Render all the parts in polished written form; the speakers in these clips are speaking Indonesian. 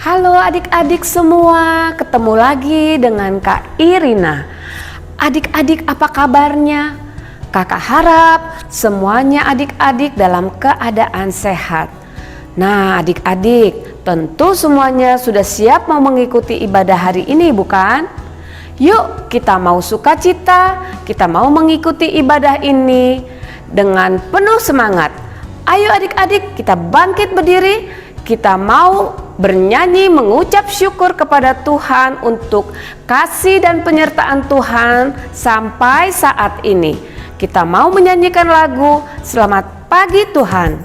Halo adik-adik semua, ketemu lagi dengan Kak Irina. Adik-adik apa kabarnya? Kakak harap semuanya adik-adik dalam keadaan sehat. Nah adik-adik, tentu semuanya sudah siap mau mengikuti ibadah hari ini bukan? Yuk kita mau sukacita, kita mau mengikuti ibadah ini dengan penuh semangat. Ayo adik-adik kita bangkit berdiri, kita mau bernyanyi mengucap syukur kepada Tuhan untuk kasih dan penyertaan Tuhan sampai saat ini. Kita mau menyanyikan lagu Selamat Pagi Tuhan.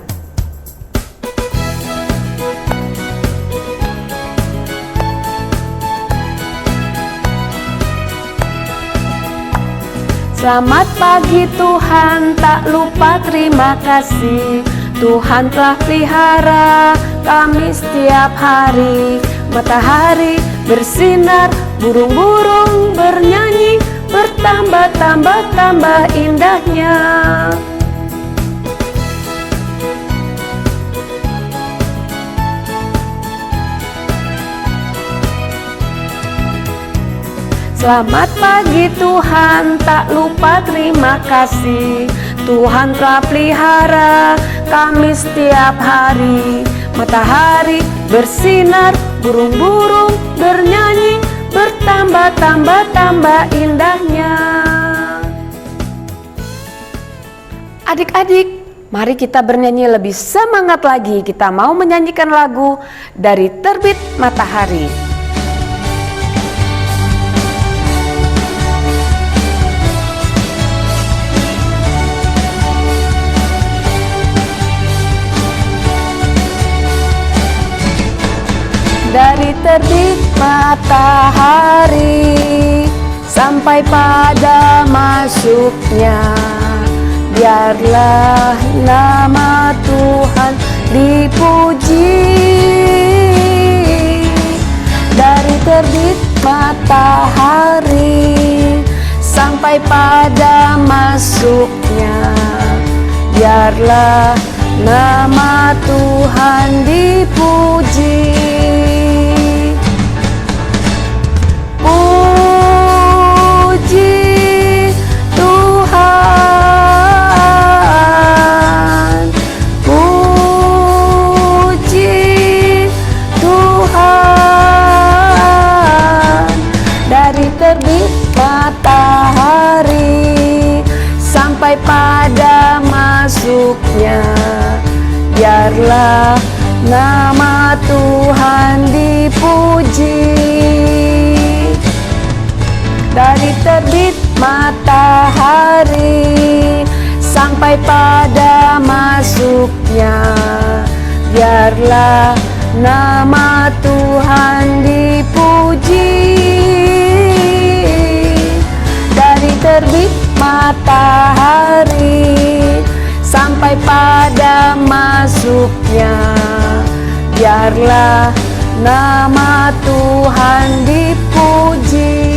Selamat pagi Tuhan, tak lupa terima kasih. Tuhan telah pelihara kami setiap hari. Matahari bersinar, burung-burung bernyanyi, bertambah-tambah indahnya. Selamat pagi Tuhan, tak lupa terima kasih. Tuhan telah pelihara kami setiap hari. Matahari bersinar, burung-burung bernyanyi, bertambah-tambah indahnya. Adik-adik, mari kita bernyanyi lebih semangat lagi. Kita mau menyanyikan lagu Dari Terbit Matahari. Dari terbit matahari sampai pada masuknya, biarlah nama Tuhan dipuji. Dari terbit matahari sampai pada masuknya, biarlah nama Tuhan dipuji. Puji Tuhan, puji Tuhan. Dari terbit matahari sampai pada masuknya, biarlah nama Tuhan dipuji. Dari terbit matahari sampai pada masuknya, biarlah nama Tuhan dipuji. Dari terbit matahari sampai pada masuknya, biarlah nama Tuhan dipuji.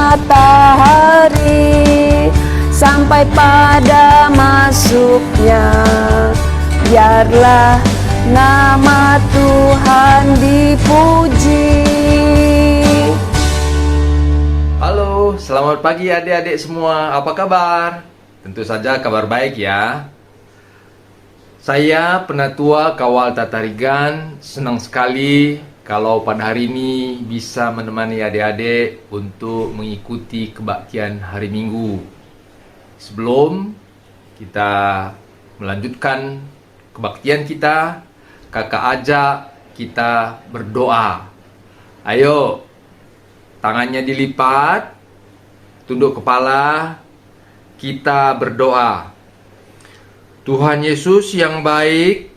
Matahari sampai pada masuknya, biarlah nama Tuhan dipuji. Halo, selamat pagi adik-adik semua. Apa kabar? Tentu saja kabar baik ya. Saya Penatua Kawal Tatarigan, senang sekali kalau pada hari ini bisa menemani adik-adik untuk mengikuti kebaktian hari Minggu. Sebelum kita melanjutkan kebaktian kita, kakak ajak kita berdoa. Ayo, tangannya dilipat, tunduk kepala, kita berdoa. Tuhan Yesus yang baik,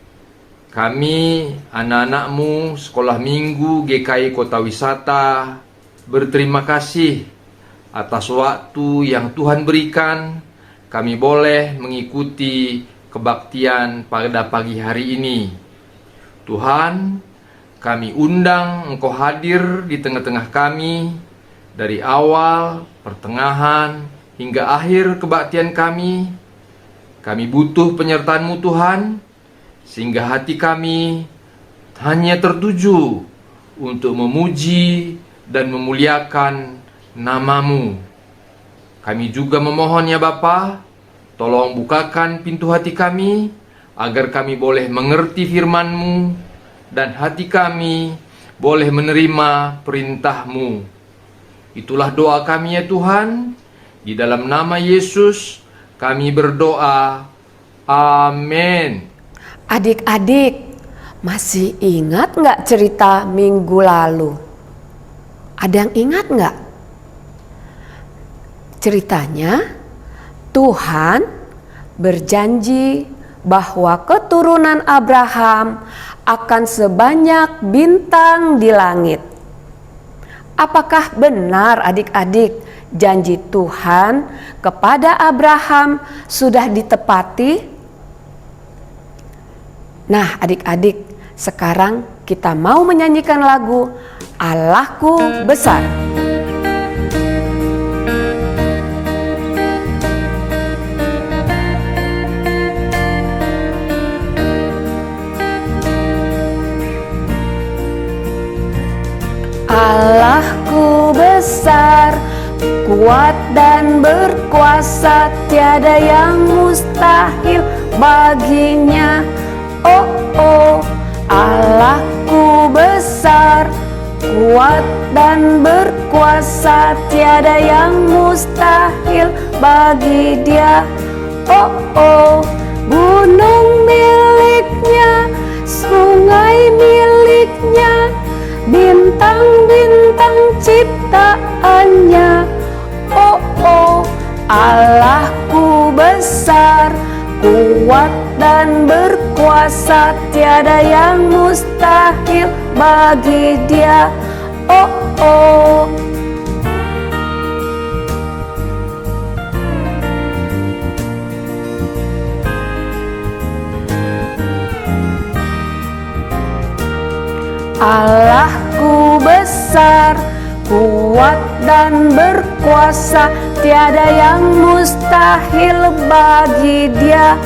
kami, anak-anakmu, Sekolah Minggu GKI Kota Wisata, berterima kasih atas waktu yang Tuhan berikan. Kami boleh mengikuti kebaktian pada pagi hari ini. Tuhan, kami undang Engkau hadir di tengah-tengah kami dari awal, pertengahan, hingga akhir kebaktian kami. Kami butuh penyertaan-Mu Tuhan, sehingga hati kami hanya tertuju untuk memuji dan memuliakan nama-Mu. Kami juga memohon ya Bapa, tolong bukakan pintu hati kami, agar kami boleh mengerti firman-Mu, dan hati kami boleh menerima perintah-Mu. Itulah doa kami ya Tuhan, di dalam nama Yesus kami berdoa, amin. Adik-adik, masih ingat nggak cerita minggu lalu? Ada yang ingat nggak? Ceritanya, Tuhan berjanji bahwa keturunan Abraham akan sebanyak bintang di langit. Apakah benar adik-adik janji Tuhan kepada Abraham sudah ditepati? Nah adik-adik, sekarang kita mau menyanyikan lagu Allahku Besar. Allahku besar, kuat dan berkuasa, tiada yang mustahil baginya. Oh, oh, Allahku besar, kuat dan berkuasa, tiada yang mustahil bagi Dia. Oh, oh, gunung miliknya, sungai miliknya, bintang-bintang ciptaannya. Oh, oh, Allahku besar, kuat dan berkuasa, tiada yang mustahil bagi Dia. Oh, oh. Allahku besar, kuat dan berkuasa, tiada yang mustahil bagi Dia.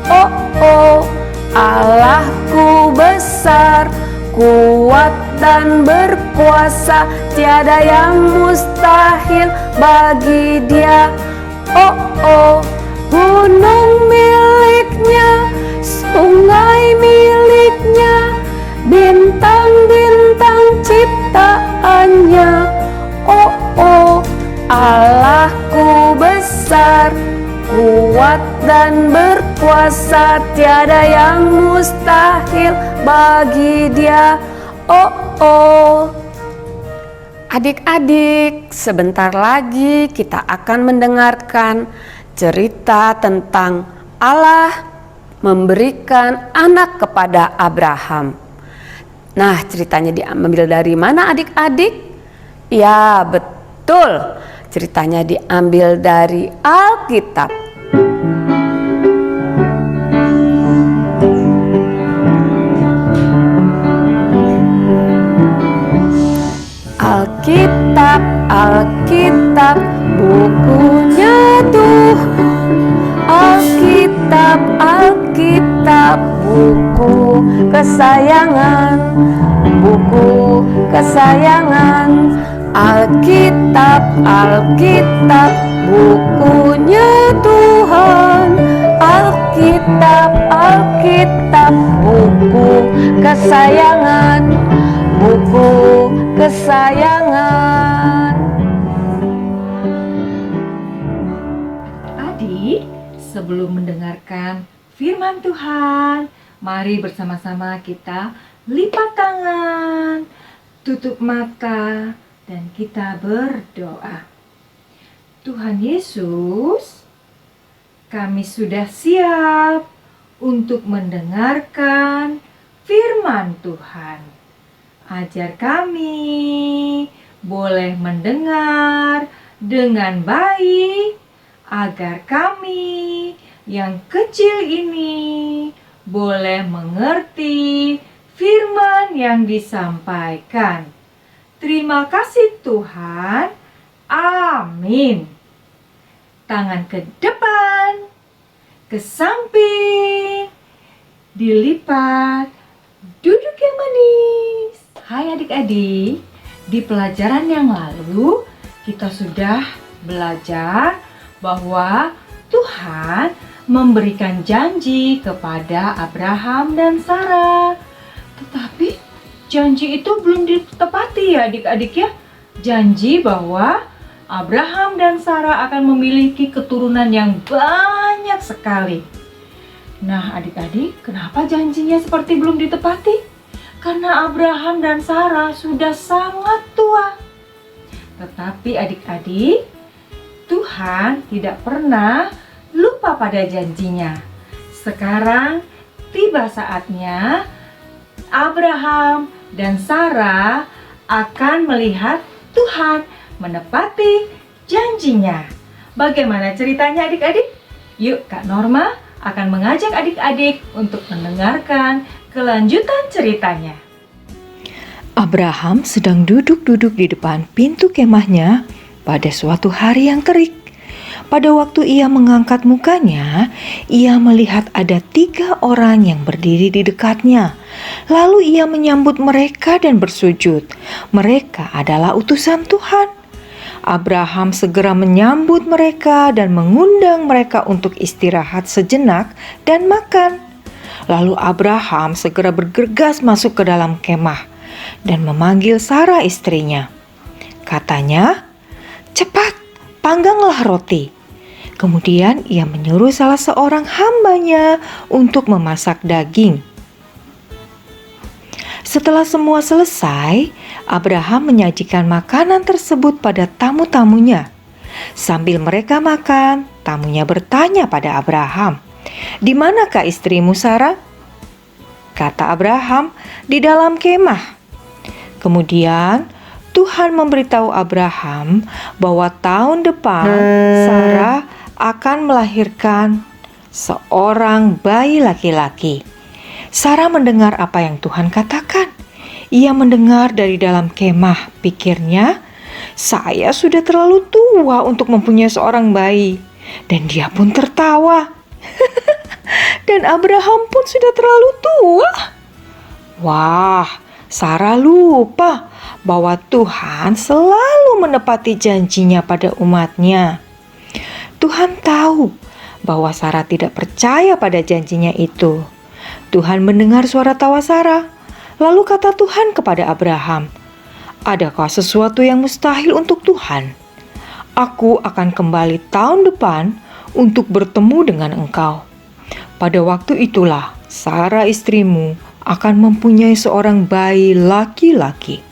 Oh, oh, Allahku besar, kuat dan berkuasa, tiada yang mustahil bagi Dia. Oh, oh, gunung miliknya, sungai miliknya, bintang-bintang ciptaannya. Oh, oh, Allahku besar, kuat dan berkuasa, tiada yang mustahil bagi Dia. Oh, oh. Adik-adik, sebentar lagi kita akan mendengarkan cerita tentang Allah memberikan anak kepada Abraham. Nah, ceritanya diambil dari mana adik-adik? Ya, betul. Ceritanya diambil dari Alkitab. Alkitab, Alkitab, bukunya Tuhan. Alkitab, Alkitab, buku kesayangan, buku kesayangan. Alkitab, Alkitab, bukunya Tuhan. Alkitab, Alkitab, buku kesayangan, buku kesayangan. Adik, sebelum mendengarkan firman Tuhan, mari bersama-sama kita lipat tangan, tutup mata, dan kita berdoa. Tuhan Yesus, kami sudah siap untuk mendengarkan firman Tuhan. Ajar kami boleh mendengar dengan baik, agar kami yang kecil ini boleh mengerti firman yang disampaikan. Terima kasih Tuhan. Amin. Tangan ke depan, ke samping, dilipat, duduk yang manis. Hai adik-adik, di pelajaran yang lalu kita sudah belajar bahwa Tuhan memberikan janji kepada Abraham dan Sarah. Tetapi janji itu belum ditepati ya adik-adik ya. Janji bahwa Abraham dan Sarah akan memiliki keturunan yang banyak sekali. Nah adik-adik, kenapa janjinya seperti belum ditepati? Karena Abraham dan Sarah sudah sangat tua. Tetapi adik-adik, Tuhan tidak pernah lupa pada janjinya. Sekarang tiba saatnya Abraham dan Sarah akan melihat Tuhan menepati janjinya. Bagaimana ceritanya adik-adik? Yuk Kak Norma akan mengajak adik-adik untuk mendengarkan kelanjutan ceritanya. Abraham sedang duduk-duduk di depan pintu kemahnya pada suatu hari yang terik. Pada waktu ia mengangkat mukanya, ia melihat ada 3 orang yang berdiri di dekatnya. Lalu ia menyambut mereka dan bersujud. Mereka adalah utusan Tuhan. Abraham segera menyambut mereka dan mengundang mereka untuk istirahat sejenak dan makan. Lalu Abraham segera bergegas masuk ke dalam kemah dan memanggil Sarah istrinya. Katanya, "Cepat, pangganglah roti." Kemudian ia menyuruh salah seorang hambanya untuk memasak daging. Setelah semua selesai, Abraham menyajikan makanan tersebut pada tamu-tamunya. Sambil mereka makan, tamunya bertanya pada Abraham, "Di manakah istrimu Sarah?" Kata Abraham, "Di dalam kemah." Kemudian Tuhan memberitahu Abraham bahwa tahun depan Sarah akan melahirkan seorang bayi laki-laki. Sarah mendengar apa yang Tuhan katakan. Ia mendengar dari dalam kemah, pikirnya, "Saya sudah terlalu tua untuk mempunyai seorang bayi." Dan dia pun tertawa. Dan Abraham pun sudah terlalu tua. Wah, Sarah lupa bahwa Tuhan selalu menepati janjinya pada umatnya. Tuhan tahu bahwa Sarah tidak percaya pada janjinya itu. Tuhan mendengar suara tawa Sarah. Lalu kata Tuhan kepada Abraham, "Adakah sesuatu yang mustahil untuk Tuhan? Aku akan kembali tahun depan untuk bertemu dengan engkau. Pada waktu itulah Sarah istrimu akan mempunyai seorang bayi laki-laki."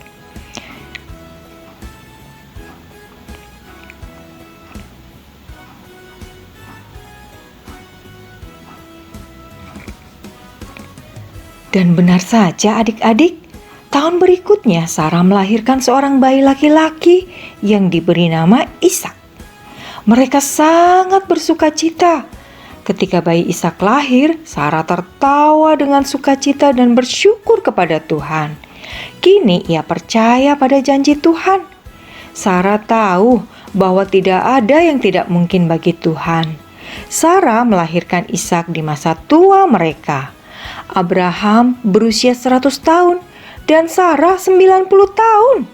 Dan benar saja adik-adik, tahun berikutnya Sarah melahirkan seorang bayi laki-laki yang diberi nama Ishak. Mereka sangat bersukacita. Ketika bayi Ishak lahir, Sarah tertawa dengan sukacita dan bersyukur kepada Tuhan. Kini ia percaya pada janji Tuhan. Sarah tahu bahwa tidak ada yang tidak mungkin bagi Tuhan. Sarah melahirkan Ishak di masa tua mereka. Abraham berusia 100 tahun dan Sarah 90 tahun.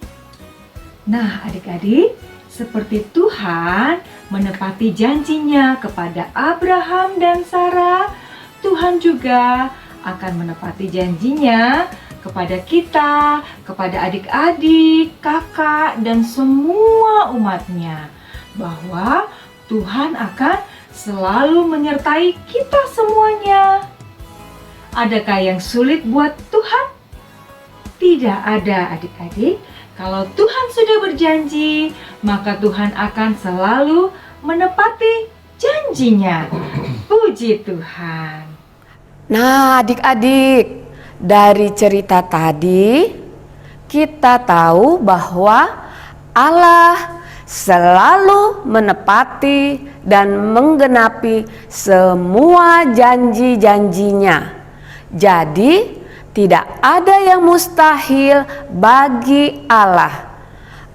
Nah adik-adik, seperti Tuhan menepati janjinya kepada Abraham dan Sarah, Tuhan juga akan menepati janjinya kepada kita, kepada adik-adik, kakak, dan semua umatnya, bahwa Tuhan akan selalu menyertai kita semuanya. Adakah yang sulit buat Tuhan? Tidak ada adik-adik. Kalau Tuhan sudah berjanji, maka Tuhan akan selalu menepati janjinya. Puji Tuhan. Nah, adik-adik, dari cerita tadi kita tahu bahwa Allah selalu menepati dan menggenapi semua janji-janjinya. Jadi, tidak ada yang mustahil bagi Allah.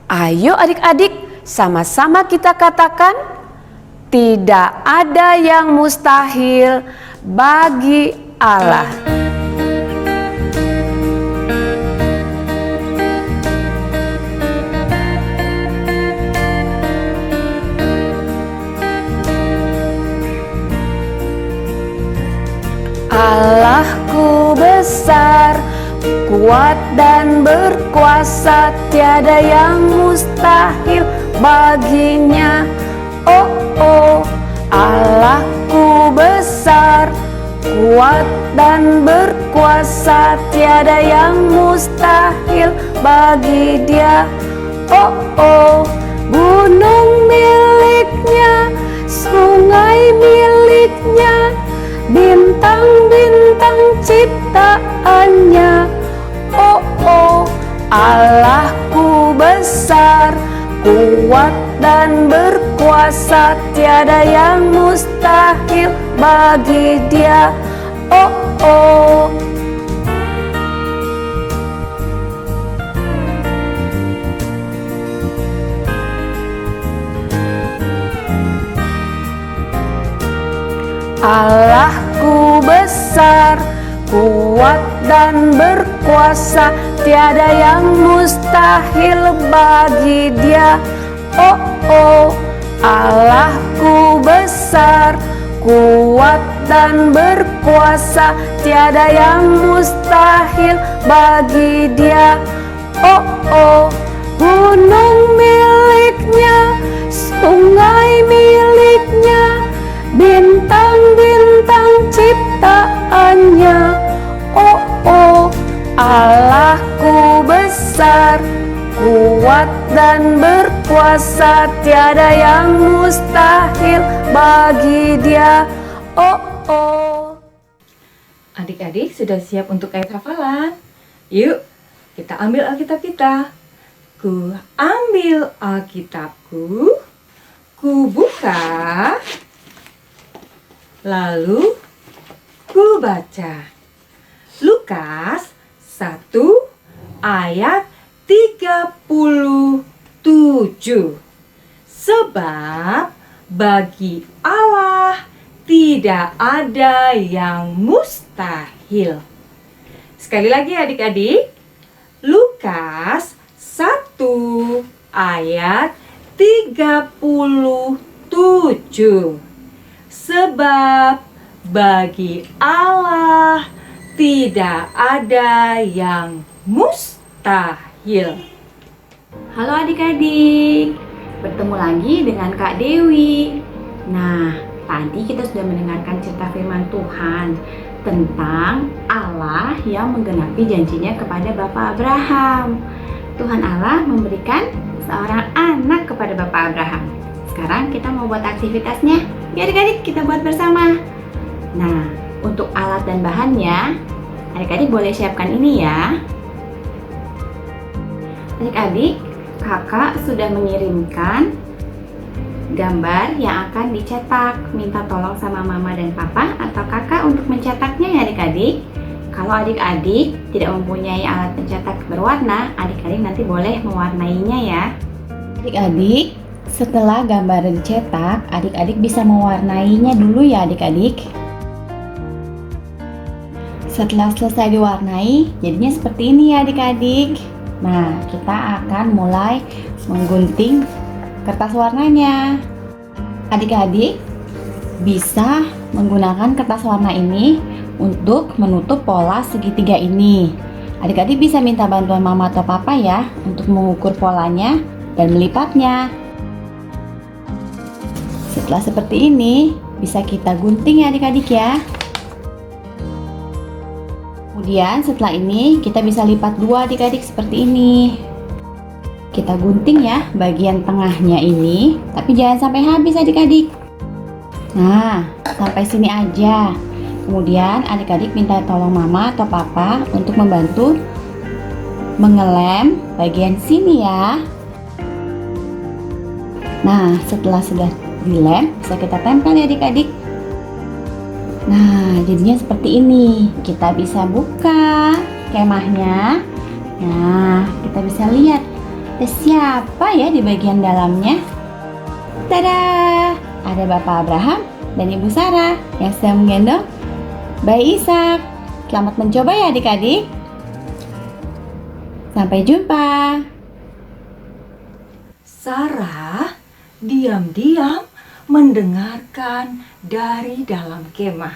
Ayo adik-adik, sama-sama kita katakan, tidak ada yang mustahil bagi Allah. Allahku besar, kuat dan berkuasa, tiada yang mustahil baginya. Oh, oh, Allahku besar, kuat dan berkuasa, tiada yang mustahil bagi Dia. Oh, oh, gunung miliknya, sungai miliknya, bintang-bintang ciptaannya. Oh, oh, Allahku besar, kuat dan berkuasa, tiada yang mustahil bagi Dia. Oh, oh. Allahku besar, kuat dan berkuasa, tiada yang mustahil bagi Dia. Oh, oh, Allahku besar, kuat dan berkuasa, tiada yang mustahil bagi Dia. Oh, oh, gunung miliknya, sungai miliknya, bintang-bintang ciptaannya. Oh, oh, Allahku besar, kuat dan berkuasa, tiada yang mustahil bagi Dia. Oh, oh. Adik-adik sudah siap untuk ayat hafalan? Yuk, kita ambil Alkitab kita. Ku ambil Alkitabku, ku buka, lalu ku baca. Lukas 1 ayat 37. Sebab bagi Allah tidak ada yang mustahil. Sekali lagi adik-adik, Lukas 1 ayat 37. Sebab bagi Allah tidak ada yang mustahil. Halo adik-adik, bertemu lagi dengan Kak Dewi. Nah, tadi kita sudah mendengarkan cerita firman Tuhan tentang Allah yang menggenapi janjinya kepada Bapak Abraham. Tuhan Allah memberikan seorang anak kepada Bapak Abraham. Sekarang kita mau buat aktivitasnya. Ya adik-adik, kita buat bersama. Nah, untuk alat dan bahannya, adik-adik boleh siapkan ini ya. Adik-adik, kakak sudah mengirimkan gambar yang akan dicetak. Minta tolong sama mama dan papa atau kakak untuk mencetaknya ya adik-adik. Kalau adik-adik tidak mempunyai alat pencetak berwarna, adik-adik nanti boleh mewarnainya ya. Adik-adik, setelah gambar dicetak, adik-adik bisa mewarnainya dulu ya adik-adik. Setelah selesai diwarnai, jadinya seperti ini ya adik-adik. Nah, kita akan mulai menggunting kertas warnanya. Adik-adik bisa menggunakan kertas warna ini untuk menutup pola segitiga ini. Adik-adik bisa minta bantuan mama atau papa ya untuk mengukur polanya dan melipatnya. Setelah seperti ini, bisa kita gunting ya adik-adik ya. Kemudian setelah ini kita bisa lipat dua adik-adik seperti ini. Kita gunting ya bagian tengahnya ini, tapi jangan sampai habis adik-adik. Nah, sampai sini aja. Kemudian adik-adik minta tolong mama atau papa untuk membantu mengelem bagian sini ya. Nah, setelah sudah dilem, bisa kita tempel ya adik-adik. Nah, jadinya seperti ini. Kita bisa buka kemahnya. Nah, kita bisa lihat ada siapa ya di bagian dalamnya. Tada! Ada Bapak Abraham dan Ibu Sarah yang sedang menggendong bayi Ishak. Selamat mencoba ya adik-adik. Sampai jumpa. Sarah diam-diam mendengarkan dari dalam kemah.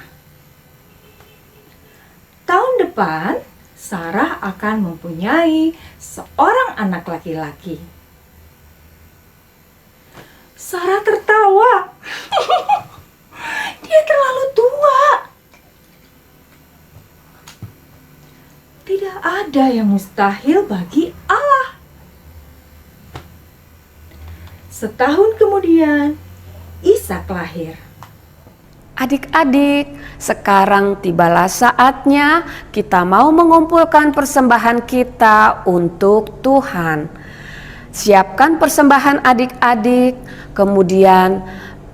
Tahun depan, Sarah akan mempunyai seorang anak laki-laki. Sarah tertawa. Dia terlalu tua. Tidak ada yang mustahil bagi Allah. Setahun kemudian, Ishak lahir. Adik-adik, sekarang tibalah saatnya kita mau mengumpulkan persembahan kita untuk Tuhan. Siapkan persembahan adik-adik, kemudian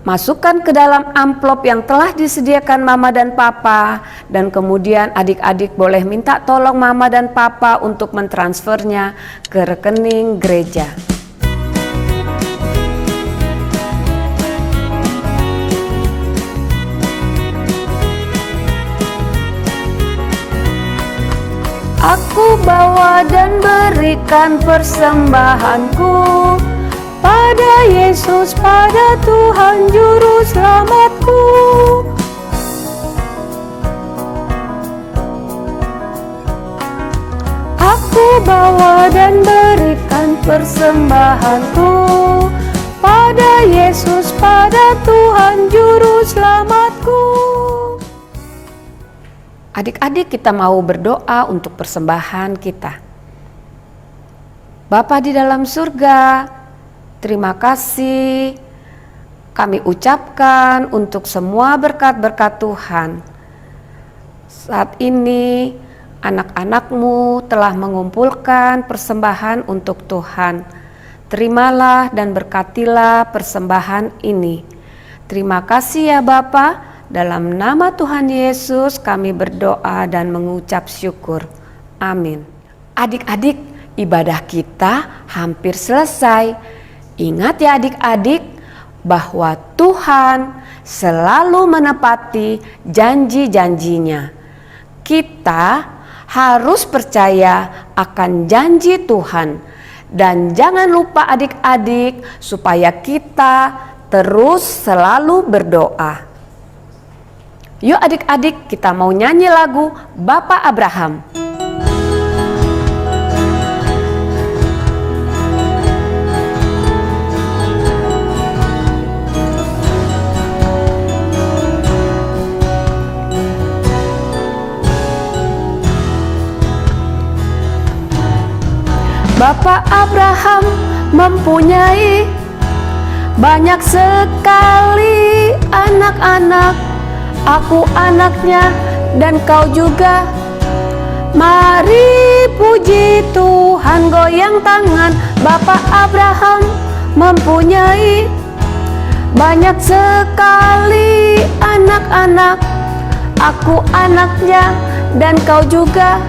masukkan ke dalam amplop yang telah disediakan Mama dan Papa, dan kemudian adik-adik boleh minta tolong Mama dan Papa untuk mentransfernya ke rekening gereja. Aku bawa dan berikan persembahanku pada Yesus, pada Tuhan Juru Selamatku. Aku bawa dan berikan persembahanku pada Yesus, pada Tuhan Juru Selamatku. Adik-adik, kita mau berdoa untuk persembahan kita. Bapa di dalam surga, terima kasih kami ucapkan untuk semua berkat-berkat Tuhan. Saat ini anak-anak-Mu telah mengumpulkan persembahan untuk Tuhan. Terimalah dan berkatilah persembahan ini. Terima kasih ya Bapa. Dalam nama Tuhan Yesus kami berdoa dan mengucap syukur. Amin. Adik-adik, ibadah kita hampir selesai. Ingat ya adik-adik, bahwa Tuhan selalu menepati janji-janjinya. Kita harus percaya akan janji Tuhan. Dan jangan lupa adik-adik, supaya kita terus selalu berdoa. Yuk adik-adik, kita mau nyanyi lagu Bapak Abraham. Bapak Abraham mempunyai banyak sekali anak-anak. Aku anaknya dan kau juga. Mari puji Tuhan, goyang tangan. Bapak Abraham mempunyai banyak sekali anak-anak. Aku anaknya dan kau juga.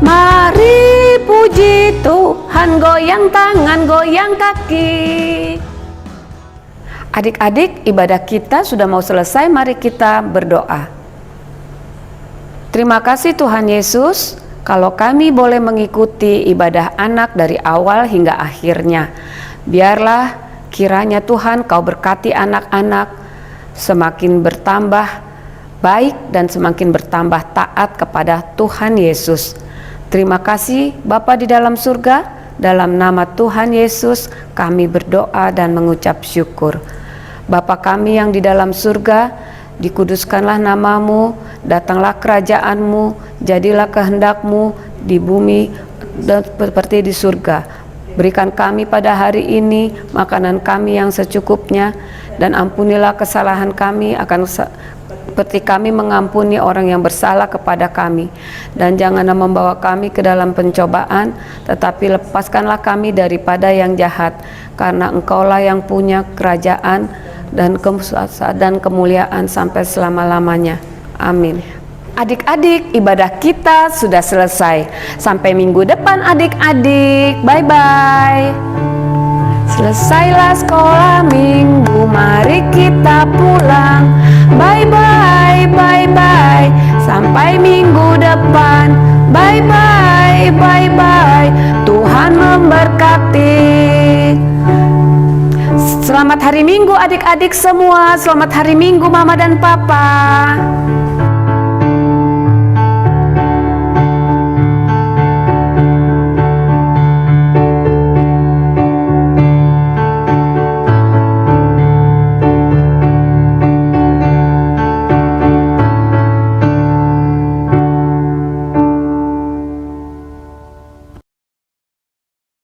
Mari puji Tuhan, goyang tangan, goyang kaki. Adik-adik, ibadah kita sudah mau selesai, mari kita berdoa. Terima kasih Tuhan Yesus, kalau kami boleh mengikuti ibadah anak dari awal hingga akhirnya. Biarlah kiranya Tuhan kau berkati anak-anak semakin bertambah baik dan semakin bertambah taat kepada Tuhan Yesus. Terima kasih Bapa di dalam surga, dalam nama Tuhan Yesus kami berdoa dan mengucap syukur. Bapa kami yang di dalam surga, dikuduskanlah namamu, datanglah kerajaanmu, jadilah kehendakmu di bumi seperti di surga. Berikan kami pada hari ini makanan kami yang secukupnya, dan ampunilah kesalahan kami akan seperti kami mengampuni orang yang bersalah kepada kami. Dan janganlah membawa kami ke dalam pencobaan, tetapi lepaskanlah kami daripada yang jahat. Karena Engkaulah yang punya kerajaan dan kekuasaan dan kemuliaan sampai selama-lamanya. Amin. Adik-adik, ibadah kita sudah selesai. Sampai minggu depan adik-adik. Bye-bye. Selesailah sekolah minggu, mari kita pulang. Bye-bye, bye-bye. Sampai minggu depan. Bye-bye, bye-bye. Tuhan memberkati. Selamat hari Minggu adik-adik semua. Selamat hari Minggu Mama dan Papa.